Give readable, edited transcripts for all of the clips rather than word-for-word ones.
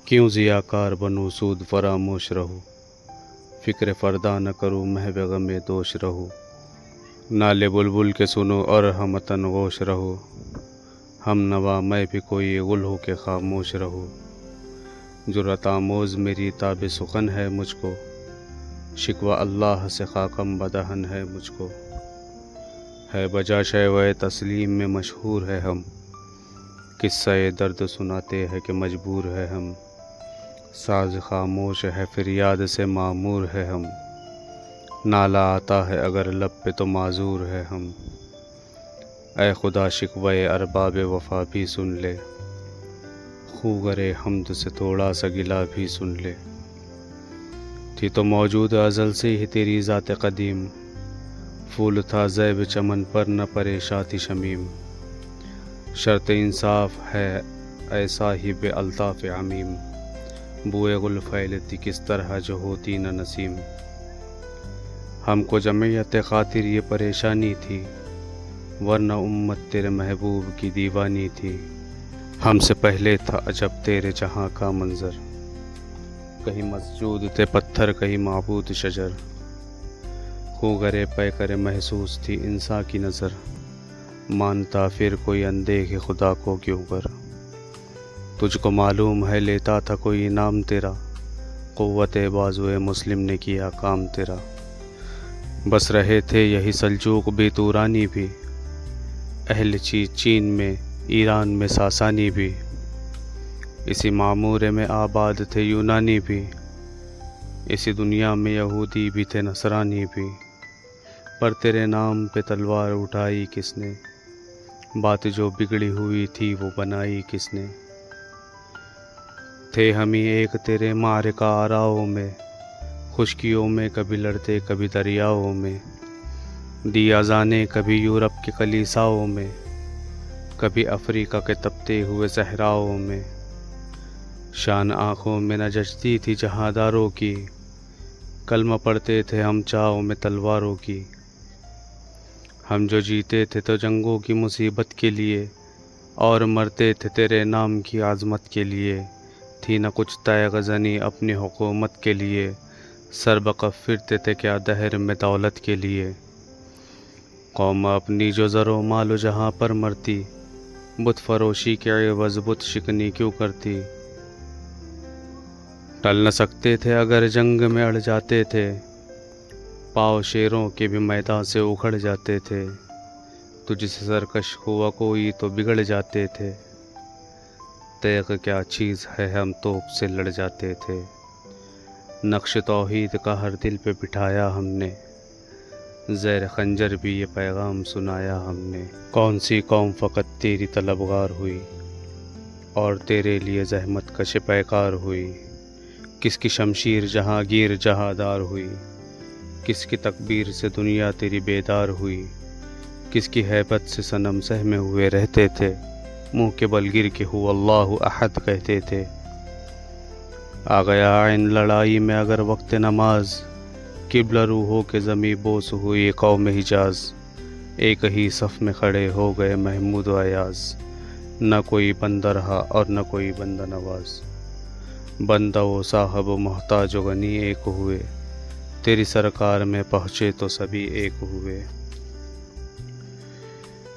کیوں ضیاءکار بنوں سود فراموش رہوں، فکر فردا نہ کروں محو غم دوش رہوں، نالے بلبل کے سنو اور ہمتن غوش رہو، ہم نوا میں بھی کوئی گل ہو کے خاموش رہوں، جرات آموز میری تاب سخن ہے مجھ کو، شکوہ اللہ سے خاکم بدہن ہے مجھ کو، ہے بجا شیوہ تسلیم میں مشہور ہے ہم، قصہ درد سناتے ہیں کہ مجبور ہے ہم، ساز خاموش ہے فریاد سے معمور ہے ہم، نالہ آتا ہے اگر لب پہ تو معذور ہے ہم، اے خدا شکوہ ارباب وفا بھی سن لے، خوگر حمد سے تھوڑا سا گلہ بھی سن لے، تھی تو موجود ازل سے ہی تیری ذات قدیم، پھول تھا زیب چمن پر نہ پریشاں تھی شمیم، شرط انصاف ہے اے صاحب الطاف عمیم، بوئے گل پھیلتی کس طرح جو ہوتی نہ نسیم، ہم کو جمعیت خاطر یہ پریشانی تھی، ورنہ امت تیرے محبوب کی دیوانی تھی، ہم سے پہلے تھا عجب تیرے جہاں کا منظر، کہیں مسجود تھے پتھر کہیں معبود شجر، خوگرے پے کرے محسوس تھی انسان کی نظر، مانتا پھر کوئی اندیکھ خدا کو کیوں کر، تجھ کو معلوم ہے لیتا تھا کوئی نام تیرا، قوت بازوئے مسلم نے کیا کام تیرا، بس رہے تھے یہی سلجوق بھی تورانی بھی، اہل چین میں ایران میں ساسانی بھی، اسی معمورے میں آباد تھے یونانی بھی، اسی دنیا میں یہودی بھی تھے نصرانی بھی، پر تیرے نام پہ تلوار اٹھائی کس نے، بات جو بگڑی ہوئی تھی وہ بنائی کس نے، تھے ہمیں ایک تیرے معرکہ آراؤں میں، خشکیوں میں کبھی لڑتے کبھی دریاؤں میں، دی اذانیں کبھی یورپ کے کلیساؤں میں، کبھی افریقہ کے تپتے ہوئے صحراؤں میں، شان آنکھوں میں نہ جچتی تھی جہاداروں کی، کلمہ پڑھتے تھے ہم چاہوں میں تلواروں کی، ہم جو جیتے تھے تو جنگوں کی مصیبت کے لیے، اور مرتے تھے تیرے نام کی عظمت کے لیے، تھی نہ کچھ طے غزنی اپنی حکومت کے لیے، سر بقف پھرتے تھے کیا دہر میں دولت کے لیے، قوم اپنی جو زر و مال و جہاں پر مرتی، بت فروشی کے عوض بت شکنی کیوں کرتی، ٹل نہ سکتے تھے اگر جنگ میں اڑ جاتے تھے، پاؤ شیروں کے بھی میدان سے اکھڑ جاتے تھے، تجھ سے سرکش ہوا کوئی تو بگڑ جاتے تھے، تیغ کیا چیز ہے ہم توپ سے لڑ جاتے تھے، نقش توحید کا ہر دل پہ بٹھایا ہم نے، زیر خنجر بھی یہ پیغام سنایا ہم نے، کون سی قوم فقط تیری طلبگار ہوئی، اور تیرے لیے زحمت کش پیکار ہوئی، کس کی شمشیر جہاں گیر جہادار ہوئی، کس کی تکبیر سے دنیا تیری بیدار ہوئی، کس کی ہیبت سے صنم سہمے ہوئے رہتے تھے، منہ کے بل گر کے ہو اللہ احد کہتے تھے، آ گیا ان لڑائی میں اگر وقت نماز، قبلہ رو ہو کے زمیں بوس ہوئی قوم حجاز، ایک ہی صف میں کھڑے ہو گئے محمود و ایاز، نہ کوئی بندہ رہا اور نہ کوئی بندہ نواز، بندہ و صاحب و محتاج و غنی ایک ہوئے، تیری سرکار میں پہنچے تو سبھی ایک ہوئے،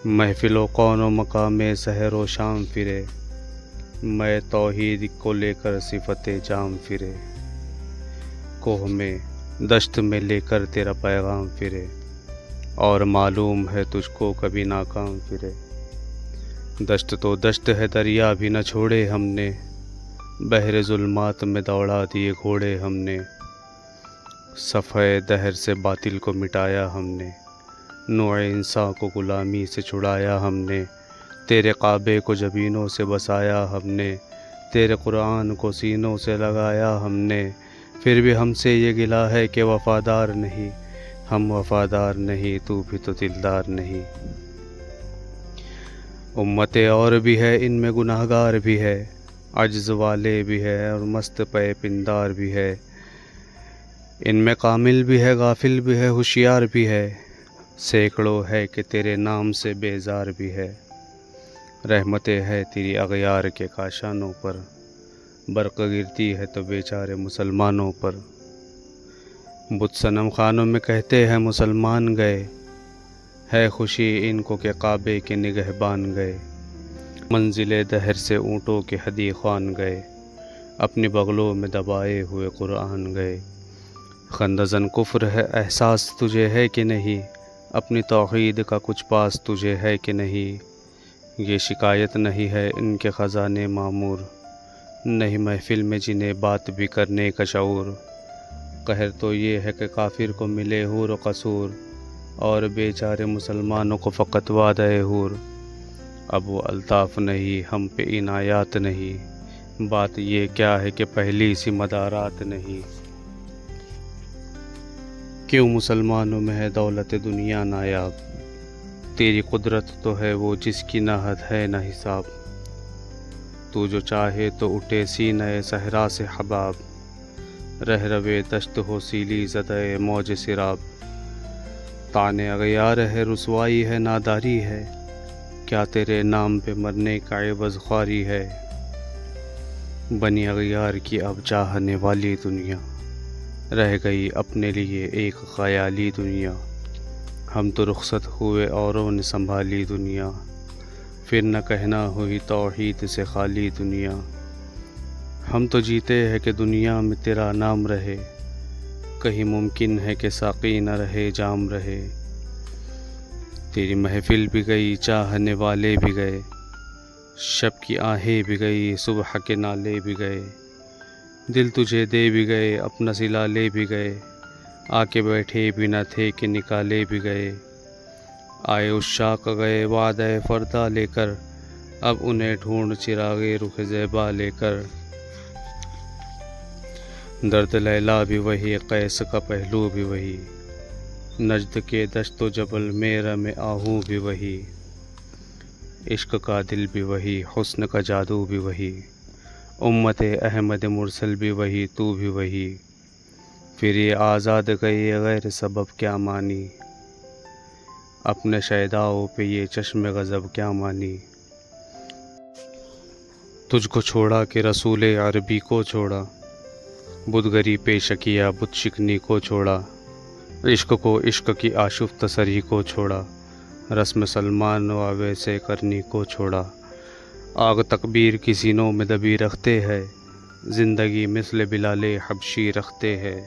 محفل و قون و مقام میں سحر و شام پھرے، میں توحید کو لے کر صفت جام پھرے، کوہ میں دشت میں لے کر تیرا پیغام پھرے، اور معلوم ہے تجھ کو کبھی ناکام پھرے، دشت تو دشت ہے دریا بھی نہ چھوڑے ہم نے، بحر ظلمات میں دوڑا دیے گھوڑے ہم نے، صفحہ دہر سے باطل کو مٹایا ہم نے، نوع انسان کو غلامی سے چھڑایا ہم نے، تیرے کعبے کو جبینوں سے بسایا ہم نے، تیرے قرآن کو سینوں سے لگایا ہم نے، پھر بھی ہم سے یہ گلہ ہے کہ وفادار نہیں، ہم وفادار نہیں تو بھی تو دلدار نہیں، امتیں اور بھی ہے ان میں گناہگار بھی ہے، عجز والے بھی ہے اور مست پے پندار بھی ہے، ان میں کامل بھی ہے غافل بھی ہے ہوشیار بھی ہے، سینکڑوں ہے کہ تیرے نام سے بیزار بھی ہے، رحمتیں ہے تیری اغیار کے کاشانوں پر، برق گرتی ہے تو بیچارے مسلمانوں پر۔ بت صنم خانوں میں کہتے ہیں مسلمان گئے، ہے خوشی ان کو کہ کعبے کے نگہبان گئے۔ منزل دہر سے اونٹوں کے ہدی خوان گئے، اپنی بغلوں میں دبائے ہوئے قرآن گئے۔ خندزن کفر ہے احساس تجھے ہے کہ نہیں، اپنی توحید کا کچھ پاس تجھے ہے کہ نہیں۔ یہ شکایت نہیں ہے ان کے خزانے معمور، نہیں محفل میں جنہیں بات بھی کرنے کا شعور۔ قہر تو یہ ہے کہ کافر کو ملے حور و قصور، اور بیچارے مسلمانوں کو فقط وعدہ حور۔ اب وہ الطاف نہیں ہم پہ عنایات نہیں، بات یہ کیا ہے کہ پہلی سی مدارات نہیں۔ کیوں مسلمانوں میں ہے دولت دنیا نایاب، تیری قدرت تو ہے وہ جس کی نہ حد ہے نہ حساب۔ تو جو چاہے تو اٹھے سینہ صحرا سے حباب، رہ روے دشت ہو سیلی زدہ موج سراب۔ طعن اغیار ہے رسوائی ہے ناداری ہے، کیا تیرے نام پہ مرنے کا عوض خواری ہے۔ بنی اغیار کی اب چاہنے والی دنیا، رہ گئی اپنے لیے ایک خیالی دنیا۔ ہم تو رخصت ہوئے اوروں نے سنبھالی دنیا، پھر نہ کہنا ہوئی توحید سے خالی دنیا۔ ہم تو جیتے ہیں کہ دنیا میں تیرا نام رہے، کہیں ممکن ہے کہ ساقی نہ رہے جام رہے۔ تیری محفل بھی گئی چاہنے والے بھی گئے، شب کی آہیں بھی گئی صبح کے نالے بھی گئے۔ دل تجھے دے بھی گئے اپنا صلہ لے بھی گئے، آ کے بیٹھے بھی نہ تھے کہ نکالے بھی گئے۔ آئے عشاق گئے وعدہ فردا لے کر، اب انہیں ڈھونڈ چراغ رخ زیبا لے کر۔ درد لیلا بھی وہی قیس کا پہلو بھی وہی، نجد کے دشت و جبل میرا میں آہو بھی وہی۔ عشق کا دل بھی وہی حسن کا جادو بھی وہی، امت احمد مرسل بھی وہی تو بھی وہی۔ پھر یہ آزاد گئی غیر سبب کیا مانی، اپنے شیداؤں پہ یہ چشم غضب کیا مانی۔ تجھ کو چھوڑا کہ رسول عربی کو چھوڑا، بت گری پیش کیا بت شکنی کو چھوڑا۔ عشق کو عشق کی آشفت سری کو چھوڑا، رسم سلمان و ویسے کرنی کو چھوڑا۔ آگ تکبیر کی سینوں میں دبی رکھتے ہیں، زندگی مثل بلال حبشی رکھتے ہیں۔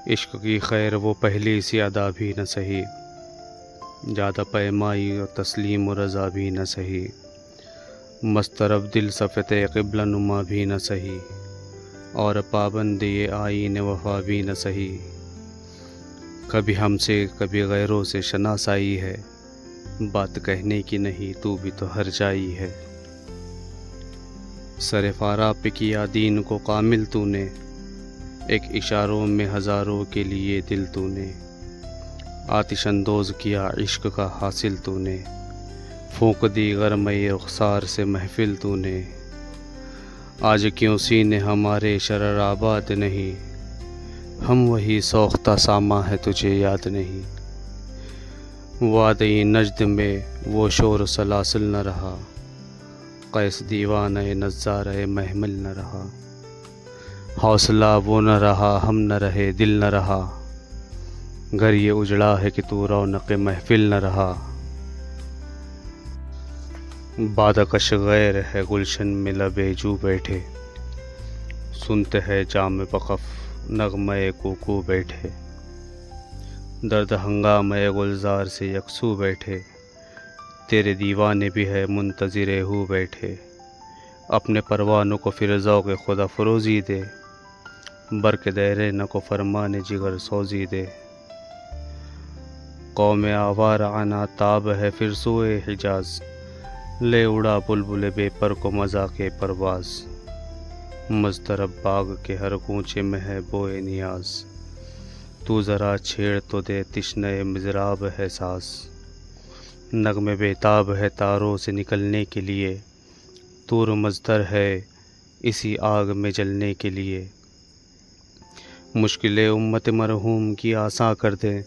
عشق کی خیر وہ پہلی سی ادا بھی نہ سہی، زیادہ پیمائی و تسلیم و رضا بھی نہ سہی۔ مسترب دل صفت قبلہ نما بھی نہ سہی، اور پابندی آئین وفا بھی نہ سہی۔ کبھی ہم سے کبھی غیروں سے شناسائی ہے، بات کہنے کی نہیں تو بھی تو ہر جائی ہے۔ سر فارا پہ کیا دین کو کامل تو نے، ایک اشاروں میں ہزاروں کے لیے دل تو نے۔ آتش اندوز کیا عشق کا حاصل تو نے، پھونک دی غرمۂ رخسار سے محفل تو نے۔ آج کیوں سینے ہمارے شرر آباد نہیں، ہم وہی سوختہ ساما ہے تجھے یاد نہیں۔ وادی نجد میں وہ شور سلاسل نہ رہا، قیس دیوانہ نظارہ محمل نہ رہا۔ حوصلہ وہ نہ رہا ہم نہ رہے دل نہ رہا، گھر یہ اجڑا ہے کہ تو رونق محفل نہ رہا۔ بادکش غیر ہے گلشن میں لبے جو بیٹھے، سنتے ہیں جام بقف نغمہ کوکو بیٹھے۔ درد ہنگامہ گلزار سے یکسو بیٹھے، تیرے دیوانے بھی ہے منتظر ہو بیٹھے۔ اپنے پروانوں کو پھر ذوق خدا فروزی دے، برق دیرینہ کو فرمان جگر سوزی دے۔ قوم آوارہ تاب ہے پھر سوئے حجاز، لے اڑا بلبل بے پر کو مذاق پرواز۔ مضطرب باغ کے ہر گونچے میں ہے بوئے نیاز، تو ذرا چھیڑ تو دے تشنہ مضراب ہے ساز۔ نغمے بیتاب ہے تاروں سے نکلنے کے لیے، طور مزدر ہے اسی آگ میں جلنے کے لیے۔ مشکل امت مرحوم کی آساں کر دے،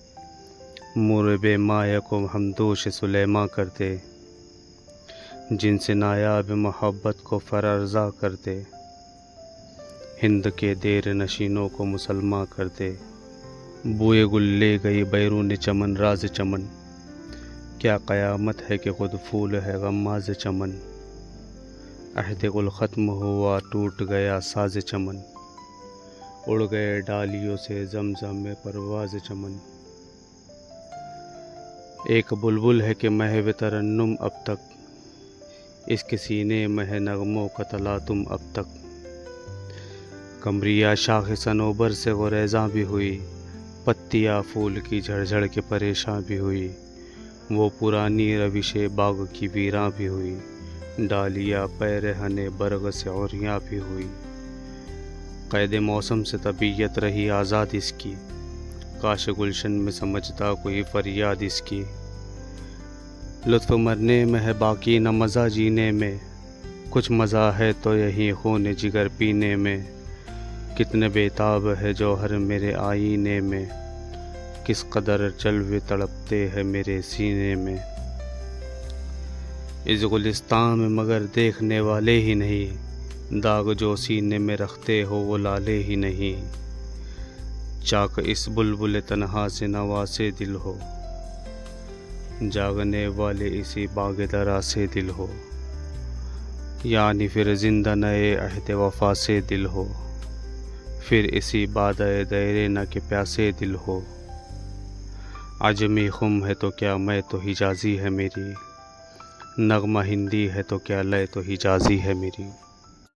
مورب مایہ کو ہمدوش سلیماں کر دے۔ جن سے نایاب محبت کو فرارضا کر دے، ہند کے دیر نشینوں کو مسلماں کر دے، بوئے گل لے گئی بیرون چمن راز چمن، کیا قیامت ہے کہ خود پھول ہے غماز چمن، عہد گل ختم ہوا ٹوٹ گیا ساز چمن، اڑ گئے ڈالیوں سے زمزم میں پرواز چمن، ایک بلبل ہے کہ محو ترنم اب تک، اس کے سینے میں ہے نغموں کا تلاطم اب تک، قمریہ شاخ صنوبر سے گریزاں بھی ہوئی، پتیاں پھول کی جھڑ جھڑ کے پریشاں بھی ہوئی، وہ پرانی روش باغ کی ویراں بھی ہوئی، ڈالیاں پیرہن برگ سے عریاں بھی ہوئی، قید موسم سے طبیعت رہی آزاد اس کی، کاش گلشن میں سمجھتا کوئی فریاد اس کی، لطف مرنے میں ہے باقی نہ مزہ جینے میں، کچھ مزہ ہے تو یہی خون جگر پینے میں، کتنے بےتاب ہے جوہر میرے آئینے میں، کس قدر جلوے تڑپتے ہیں میرے سینے میں، اس گلستان میں مگر دیکھنے والے ہی نہیں، داغ جو سینے میں رکھتے ہو وہ لالے ہی نہیں، چاک اس بلبل تنہا سے نواسے دل ہو، جاگنے والے اسی باغ درا سے دل ہو، یعنی پھر زندہ نئے عہد وفا سے دل ہو، پھر اسی بادۂ دیرینہ کے پیاسے دل ہو، عجمی خم ہے تو کیا میں تو حجازی ہے میری، نغمہ ہندی ہے تو کیا لے تو حجازی ہے میری۔